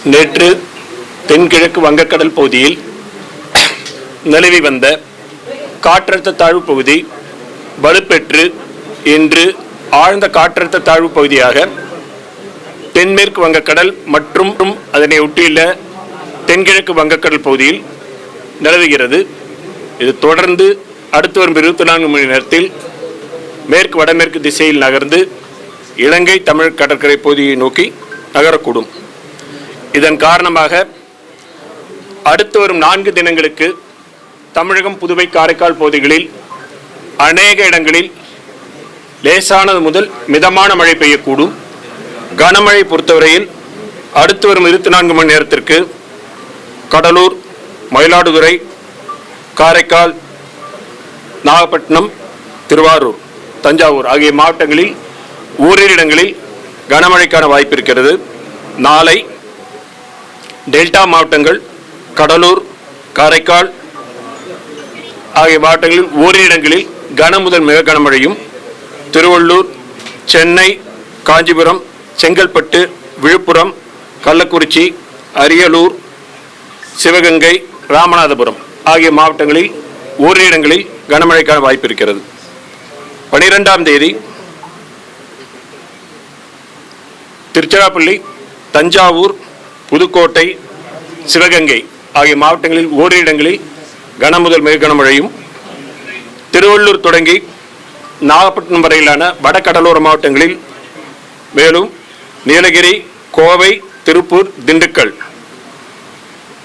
நேற்று தென்கிழக்கு வங்கக்கடல் பகுதியில் நிலவி வந்த காற்றழுத்த தாழ்வு பகுதி வலுப்பெற்று இன்று ஆழ்ந்த காற்றழுத்த தாழ்வு பகுதியாக தென்மேற்கு வங்கக்கடல் மற்றும் அதனை ஒட்டியுள்ள தென்கிழக்கு வங்கக்கடல் பகுதியில் நிலவுகிறது. இது தொடர்ந்து அடுத்து வரும் 24 மணி நேரத்தில் மேற்கு வடமேற்கு திசையில் நகர்ந்து இலங்கை தமிழ் கடற்கரை பகுதியை நோக்கி நகரக்கூடும். இதன் காரணமாக அடுத்து வரும் 4 தினங்களுக்கு தமிழகம், புதுவை, காரைக்கால் பகுதிகளில் அநேக இடங்களில் லேசானது முதல் மிதமான மழை பெய்யக்கூடும். கனமழை பொறுத்தவரையில் அடுத்து வரும் 24 மணி நேரத்திற்கு கடலூர், மயிலாடுதுறை, காரைக்கால், நாகப்பட்டினம், திருவாரூர், தஞ்சாவூர் ஆகிய மாவட்டங்களில் ஓரிரு இடங்களில் கனமழைக்கான வாய்ப்பு இருக்கிறது. நாளை டெல்டா மாவட்டங்கள், கடலூர், காரைக்கால் ஆகிய மாவட்டங்களில் ஓரிரு இடங்களில் கன முதல் மிக கனமழையும், திருவள்ளூர், சென்னை, காஞ்சிபுரம், செங்கல்பட்டு, விழுப்புரம், கள்ளக்குறிச்சி, அரியலூர், சிவகங்கை, ராமநாதபுரம் ஆகிய மாவட்டங்களில் ஓரிரு இடங்களில் கனமழைக்கான வாய்ப்பு இருக்கிறது. 12ஆம் தேதி திருச்சிராப்பள்ளி, தஞ்சாவூர், புதுக்கோட்டை, சிவகங்கை ஆகிய மாவட்டங்களில் ஓரிரு இடங்களில் கன முதல் மிக கனமழையும், திருவள்ளூர் தொடங்கி நாகப்பட்டினம் வரையிலான வடகடலோர மாவட்டங்களில், மேலும் நீலகிரி, கோவை, திருப்பூர், திண்டுக்கல்,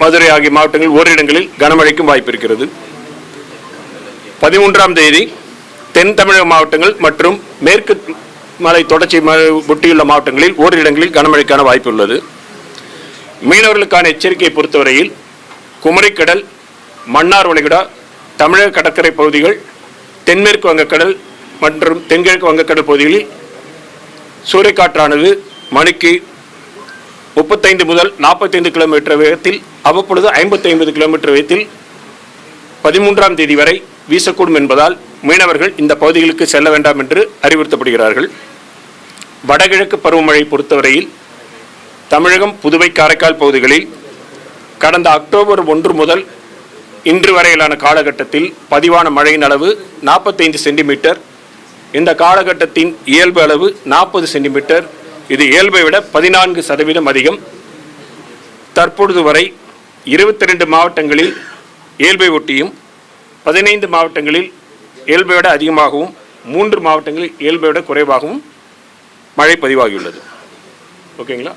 மதுரை ஆகிய மாவட்டங்களில் ஓரிரு இடங்களில் கனமழைக்கும் வாய்ப்பு இருக்கிறது. 13ஆம் தேதி தென் தமிழக மாவட்டங்கள் மற்றும் மேற்கு மலை தொடர்ச்சி ஒட்டியுள்ள மாவட்டங்களில் ஓரிரு இடங்களில் கனமழைக்கான வாய்ப்பு உள்ளது. மீனவர்களுக்கான எச்சரிக்கையை பொறுத்தவரையில் குமரிக்கடல், மன்னார் வளைகுடா, தமிழக கடற்கரை பகுதிகள், தென்மேற்கு வங்கக்கடல் மற்றும் தென்கிழக்கு வங்கக்கடல் பகுதிகளில் சூறைக்காற்றானது மணிக்கு 35 முதல் 45 கிலோமீட்டர் வேகத்தில், அவ்வப்பொழுது 50-50 கிலோமீட்டர் வேகத்தில் 13ஆம் தேதி வரை வீசக்கூடும் என்பதால் மீனவர்கள் இந்த பகுதிகளுக்கு செல்ல வேண்டாம் என்று அறிவுறுத்தப்படுகிறார்கள். வடகிழக்கு பருவமழை பொறுத்தவரையில் தமிழகம், புதுவை, காரைக்கால் பகுதிகளில் கடந்த அக்டோபர் 1 முதல் இன்று வரையிலான காலகட்டத்தில் பதிவான மழையின் அளவு 45 சென்டிமீட்டர். இந்த காலகட்டத்தின் இயல்பு அளவு 40 சென்டிமீட்டர். இது இயல்பை விட 14% அதிகம். தற்பொழுது வரை 22 மாவட்டங்களில் இயல்பை ஒட்டியும், 15 மாவட்டங்களில் இயல்பை விட அதிகமாகவும், 3 மாவட்டங்களில் இயல்பை விட குறைவாகவும் மழை பதிவாகியுள்ளது. ஓகேங்களா?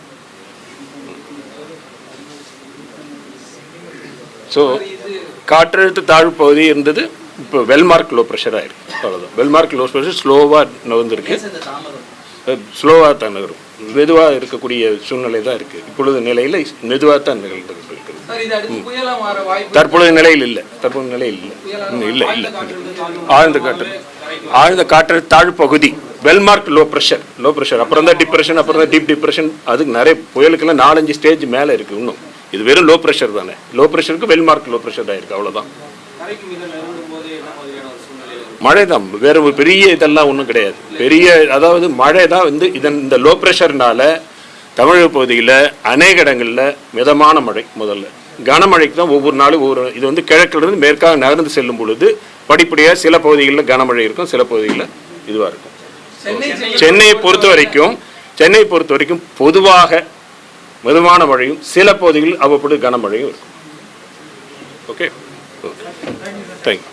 ஸோ காற்றழுத்த தாழ்வு பகுதி இருந்தது, இப்போ வெல்மார்க் லோ ப்ரெஷராக இருக்குது. அவ்வளோதான். வெல்மார்க் லோ ப்ரெஷர் ஸ்லோவாக நகர்ந்துருக்கு. ஸ்லோவாக தான் நகரும். மெதுவாக இருக்கக்கூடிய சூழ்நிலை தான் இருக்குது. இப்பொழுது நிலையில் மெதுவாக தான் நிகழ்ந்து இருக்குது. தற்பொழுது நிலையில் இல்லை. இல்லை. ஆழ்ந்த காற்றழுத்த தாழ்வு பகுதி வெல்மார்க் லோ ப்ரெஷர் அப்புறம் தான் டிப்ரெஷன், அப்புறம் தான் டீப் டிப்ரெஷன். அதுக்கு நிறைய புயலுக்கெல்லாம் 4-5 ஸ்டேஜ் மேலே இருக்குது. இன்னும் இது வெறும் லோ ப்ரெஷர் தானே. லோ ப்ரெஷருக்கு வெல்மார்க் லோ ப்ரெஷர் தான் இருக்குது. அவ்வளோதான். மழை தான், வேற ஒரு பெரிய இதெல்லாம் ஒன்றும் கிடையாது. அதாவது மழை தான் இந்த லோ ப்ரெஷர்னால தமிழக பகுதியில் அநேக இடங்களில் மிதமான மழை. முதல்ல கனமழைக்கு தான் ஒவ்வொரு நாளும் இது கிழக்கிலிருந்து மேற்காக நகர்ந்து செல்லும் பொழுது படிப்படியாக சில பகுதிகளில் கனமழை இருக்கும், சில பகுதிகளில் இதுவாக இருக்கும். சென்னையை பொறுத்த வரைக்கும் பொதுவாக மிதமான மழையும், சில பகுதிகளில் அவ்வப்பொழுது கனமழையும் இருக்கும். Okay, thank you.